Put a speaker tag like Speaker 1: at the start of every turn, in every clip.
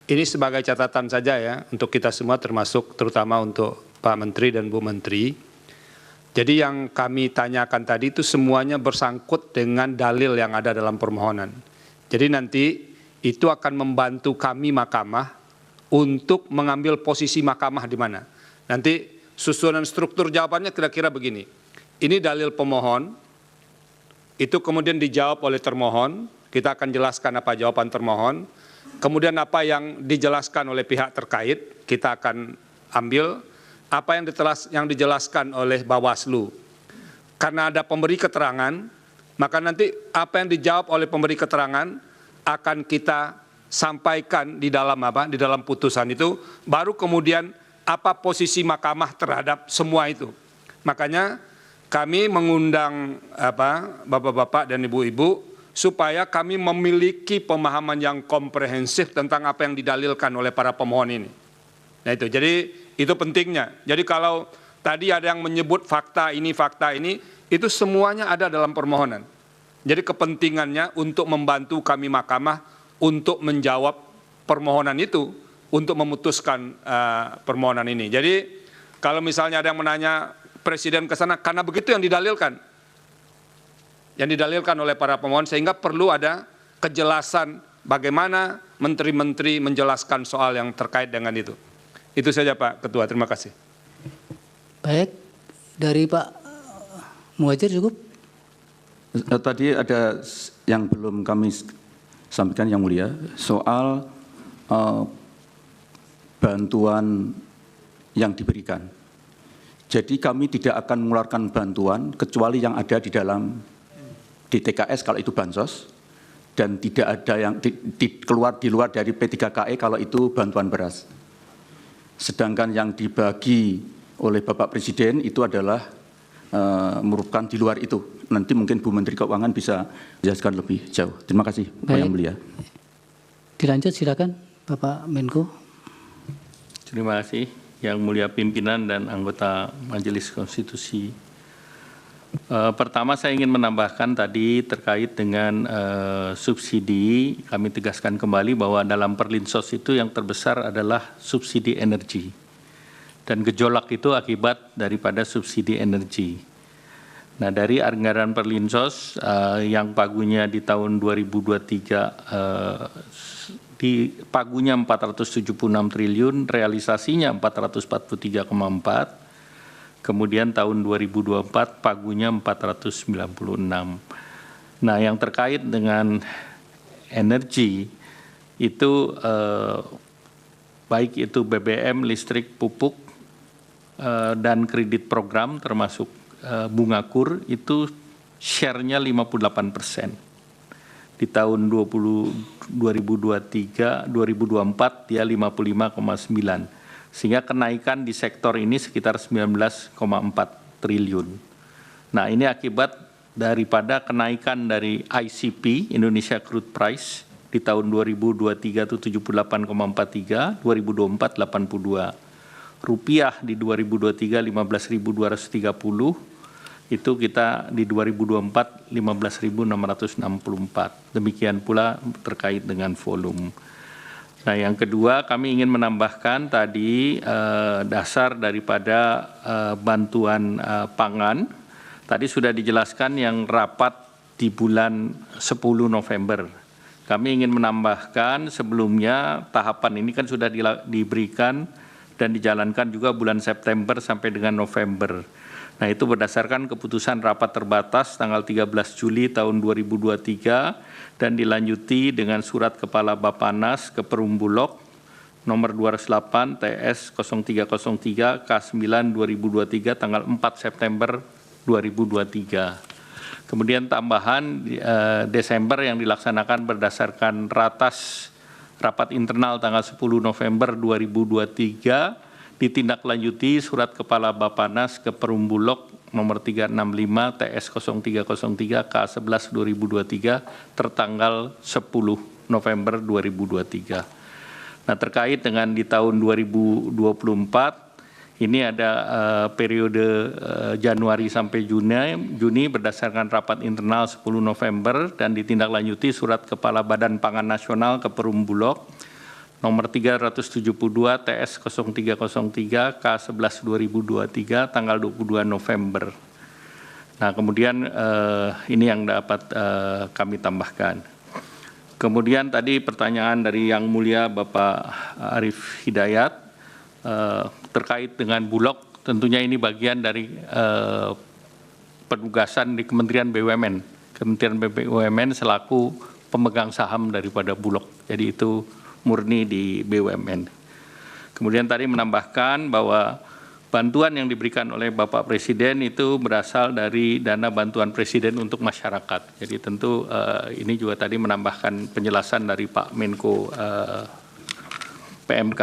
Speaker 1: Ini sebagai catatan saja ya untuk kita semua, termasuk terutama untuk Pak Menteri dan Bu Menteri. Jadi yang kami tanyakan tadi itu semuanya bersangkut dengan dalil yang ada dalam permohonan. Jadi nanti itu akan membantu kami mahkamah untuk mengambil posisi mahkamah di mana. Nanti susunan struktur jawabannya kira-kira begini. Ini dalil pemohon, itu kemudian dijawab oleh termohon, kita akan jelaskan apa jawaban termohon, kemudian apa yang dijelaskan oleh pihak terkait, kita akan ambil, apa yang dijelaskan oleh Bawaslu. Karena ada pemberi keterangan, maka nanti apa yang dijawab oleh pemberi keterangan akan kita sampaikan di dalam di dalam putusan itu, baru kemudian apa posisi mahkamah terhadap semua itu. Makanya kami mengundang bapak-bapak dan ibu-ibu supaya kami memiliki pemahaman yang komprehensif tentang apa yang didalilkan oleh para pemohon ini. Nah itu, jadi itu pentingnya. Jadi kalau tadi ada yang menyebut fakta ini, itu semuanya ada dalam permohonan. Jadi kepentingannya untuk membantu kami mahkamah untuk menjawab permohonan itu, untuk memutuskan permohonan ini. Jadi kalau misalnya ada yang menanya Presiden ke sana, karena begitu yang didalilkan oleh para pemohon, sehingga perlu ada kejelasan bagaimana menteri-menteri menjelaskan soal yang terkait dengan itu. Itu saja Pak Ketua, terima kasih.
Speaker 2: Baik, dari Pak Muhadjir cukup?
Speaker 3: Tadi ada yang belum kami sampaikan yang mulia, soal bantuan yang diberikan. Jadi kami tidak akan mengeluarkan bantuan kecuali yang ada di dalam DTKS kalau itu bansos, dan tidak ada yang keluar di luar dari P3KE kalau itu bantuan beras. Sedangkan yang dibagi oleh Bapak Presiden itu adalah merupakan di luar itu. Nanti mungkin Bu Menteri Keuangan bisa jelaskan lebih jauh. Terima kasih Pak Yang Mulia.
Speaker 2: Dilanjut silakan Bapak Menko.
Speaker 4: Terima kasih Yang Mulia Pimpinan dan anggota Majelis Konstitusi. Pertama saya ingin menambahkan tadi terkait dengan subsidi, kami tegaskan kembali bahwa dalam Perlinsos itu yang terbesar adalah subsidi energi. Dan gejolak itu akibat daripada subsidi energi. Nah dari anggaran Perlinsos yang pagunya di tahun 2023 di pagunya 476 triliun, realisasinya 443,4, kemudian tahun 2024 pagunya 496. Nah yang terkait dengan energi itu baik itu BBM, listrik, pupuk, dan kredit program termasuk bunga kur itu share-nya 58%. Di tahun 2023, 2024 dia 55,9. Sehingga kenaikan di sektor ini sekitar 19,4 triliun. Nah ini akibat daripada kenaikan dari ICP, Indonesia Crude Price, di tahun 2023 itu 78,43, 2024 82. Rupiah di 2023 15.230, itu kita di 2024 15.664. Demikian pula terkait dengan volume. Nah yang kedua kami ingin menambahkan tadi dasar daripada bantuan pangan. Tadi sudah dijelaskan yang rapat di bulan 10 November. Kami ingin menambahkan sebelumnya tahapan ini kan sudah diberikan dan dijalankan juga bulan September sampai dengan November. Nah itu berdasarkan keputusan rapat terbatas tanggal 13 Juli tahun 2023 dan dilanjuti dengan surat Kepala Bappenas ke Perum Bulog nomor 208 TS 0303 K9 2023 tanggal 4 September 2023. Kemudian tambahan Desember yang dilaksanakan berdasarkan rapat internal tanggal 10 November 2023 ditindaklanjuti surat Kepala Bappenas ke Perum Bulog nomor 365 TS 0303 K11 2023 tertanggal 10 November 2023. Nah terkait dengan di tahun 2024 ini ada periode Januari sampai Juni berdasarkan rapat internal 10 November dan ditindaklanjuti surat Kepala Badan Pangan Nasional ke Perum Bulog nomor 372 TS 0303 K11 2023 tanggal 22 November. Nah, kemudian ini yang dapat kami tambahkan. Kemudian tadi pertanyaan dari Yang Mulia Bapak Arief Hidayat terkait dengan Bulog, tentunya ini bagian dari penugasan di Kementerian BUMN. Kementerian BUMN selaku pemegang saham daripada Bulog. Jadi itu murni di BUMN. Kemudian tadi menambahkan bahwa bantuan yang diberikan oleh Bapak Presiden itu berasal dari dana bantuan Presiden untuk masyarakat. Jadi tentu ini juga tadi menambahkan penjelasan dari Pak Menko PMK.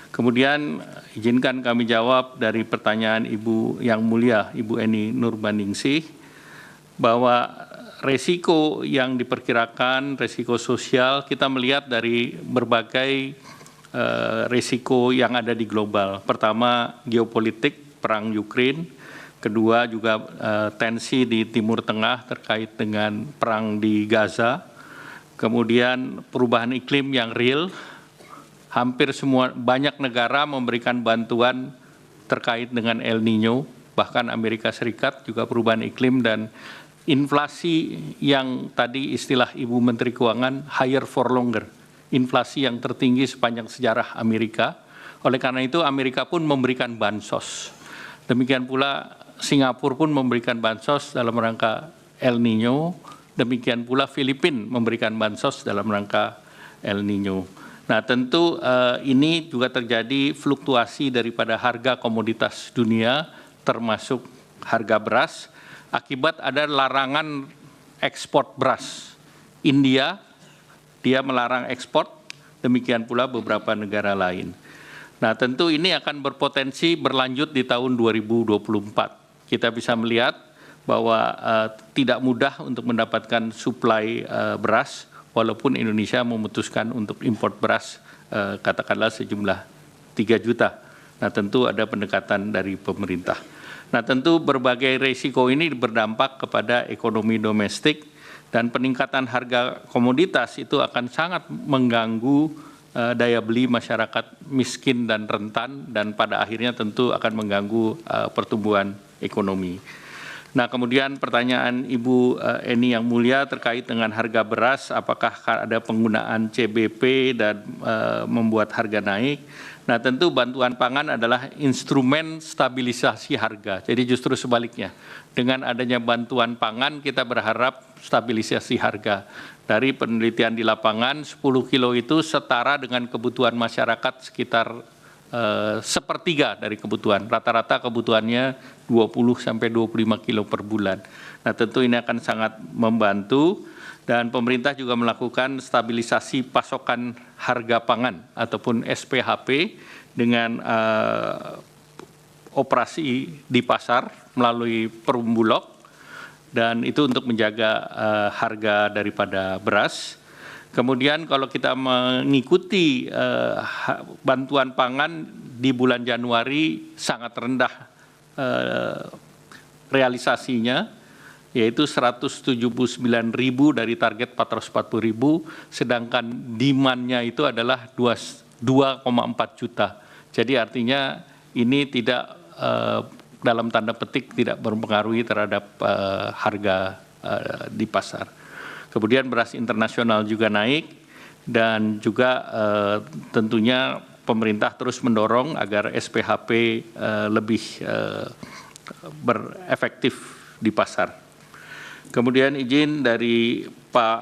Speaker 4: Kemudian izinkan kami jawab dari pertanyaan Ibu Yang Mulia, Ibu Eni Nurbaningsih, bahwa resiko yang diperkirakan, resiko sosial, kita melihat dari berbagai resiko yang ada di global. Pertama, geopolitik, perang Ukraina. Kedua, juga tensi di Timur Tengah terkait dengan perang di Gaza. Kemudian perubahan iklim yang real. Hampir banyak negara memberikan bantuan terkait dengan El Nino, bahkan Amerika Serikat juga perubahan iklim dan inflasi yang tadi istilah Ibu Menteri Keuangan higher for longer, inflasi yang tertinggi sepanjang sejarah Amerika. Oleh karena itu Amerika pun memberikan bansos. Demikian pula Singapura pun memberikan bansos dalam rangka El Nino, demikian pula Filipina memberikan bansos dalam rangka El Nino. Nah, tentu ini juga terjadi fluktuasi daripada harga komoditas dunia termasuk harga beras akibat ada larangan ekspor beras. India, dia melarang ekspor, demikian pula beberapa negara lain. Nah, tentu ini akan berpotensi berlanjut di tahun 2024. Kita bisa melihat bahwa tidak mudah untuk mendapatkan suplai beras, walaupun Indonesia memutuskan untuk impor beras, katakanlah sejumlah 3 juta. Nah, tentu ada pendekatan dari pemerintah. Nah, tentu berbagai risiko ini berdampak kepada ekonomi domestik dan peningkatan harga komoditas itu akan sangat mengganggu daya beli masyarakat miskin dan rentan dan pada akhirnya tentu akan mengganggu pertumbuhan ekonomi. Nah, kemudian pertanyaan Ibu Eni Yang Mulia terkait dengan harga beras, apakah ada penggunaan CBP dan membuat harga naik? Nah, tentu bantuan pangan adalah instrumen stabilisasi harga. Jadi justru sebaliknya, dengan adanya bantuan pangan kita berharap stabilisasi harga. Dari penelitian di lapangan, 10 kilo itu setara dengan kebutuhan masyarakat sekitar sepertiga dari kebutuhan. Rata-rata kebutuhannya 20 sampai 25 kilo per bulan. Nah, tentu ini akan sangat membantu. Dan pemerintah juga melakukan stabilisasi pasokan harga pangan ataupun SPHP dengan operasi di pasar melalui Perum Bulog, dan itu untuk menjaga harga daripada beras. Kemudian kalau kita mengikuti bantuan pangan di bulan Januari sangat rendah realisasinya, yaitu 179.000 dari target 440.000, sedangkan demand-nya itu adalah 2,4 juta. Jadi artinya ini tidak dalam tanda petik tidak mempengaruhi terhadap harga di pasar. Kemudian beras internasional juga naik dan juga tentunya pemerintah terus mendorong agar SPHP lebih berefektif di pasar. Kemudian izin dari Pak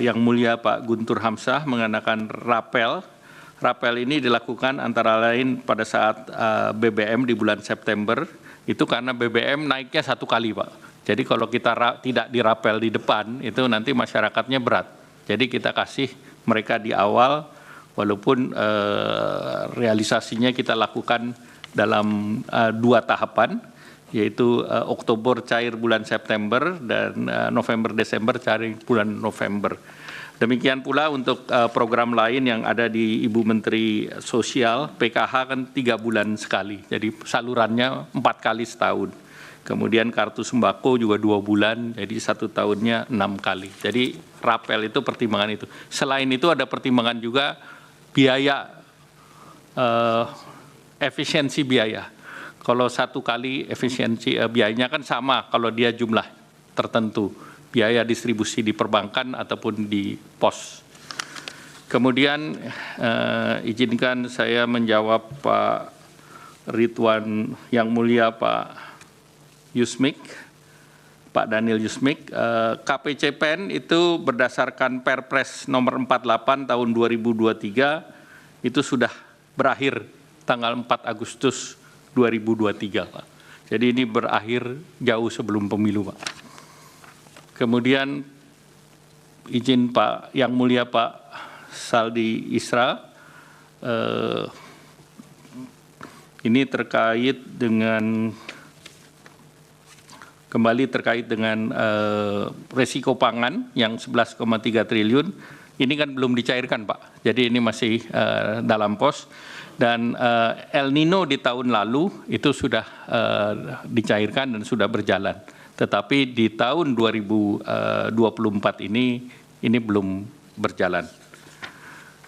Speaker 4: Yang Mulia Pak Guntur Hamzah mengenakan rapel. Rapel ini dilakukan antara lain pada saat BBM di bulan September, itu karena BBM naiknya 1 kali, Pak. Jadi kalau kita tidak dirapel di depan, itu nanti masyarakatnya berat. Jadi kita kasih mereka di awal, walaupun realisasinya kita lakukan dalam 2 tahapan, yaitu Oktober cair bulan September dan November-Desember cair bulan November. Demikian pula untuk program lain yang ada di Ibu Menteri Sosial, PKH kan 3 bulan sekali, jadi salurannya 4 kali setahun. Kemudian kartu sembako juga 2 bulan, jadi 1 tahunnya 6 kali. Jadi rapel itu pertimbangan itu. Selain itu ada pertimbangan juga biaya, efisiensi biaya. Kalau satu kali efisiensi biayanya kan sama kalau dia jumlah tertentu, biaya distribusi di perbankan ataupun di pos. Kemudian izinkan saya menjawab Pak Ridwan Yang Mulia Pak Yusmik, Pak Daniel Yusmik. KPCPEN itu berdasarkan Perpres nomor 48 tahun 2023 itu sudah berakhir tanggal 4 Agustus 2023, Pak. Jadi ini berakhir jauh sebelum pemilu, Pak. Kemudian izin Pak Yang Mulia Pak Saldi Isra, ini terkait dengan resiko pangan yang 11,3 triliun, ini kan belum dicairkan, Pak. Jadi ini masih dalam pos. Dan El Nino di tahun lalu itu sudah dicairkan dan sudah berjalan. Tetapi di tahun 2024 ini belum berjalan.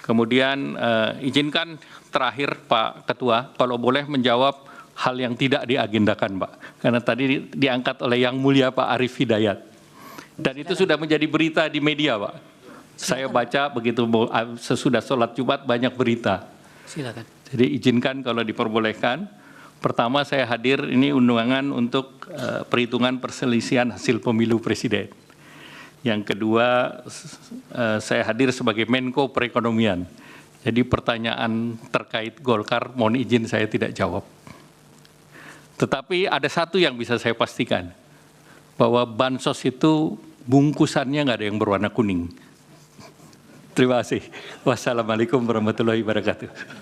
Speaker 4: Kemudian izinkan terakhir Pak Ketua, kalau boleh menjawab hal yang tidak diagendakan, Pak. Karena tadi diangkat oleh Yang Mulia Pak Arief Hidayat. Dan itu sudah menjadi berita di media, Pak. Saya baca begitu sesudah sholat Jumat banyak berita.
Speaker 2: Silakan.
Speaker 4: Jadi izinkan kalau diperbolehkan. Pertama saya hadir ini undangan untuk perhitungan perselisihan hasil pemilu presiden. Yang kedua saya hadir sebagai Menko Perekonomian. Jadi pertanyaan terkait Golkar mohon izin saya tidak jawab. Tetapi ada satu yang bisa saya pastikan, bahwa bansos itu bungkusannya nggak ada yang berwarna kuning. Terima kasih. Wassalamualaikum warahmatullahi wabarakatuh.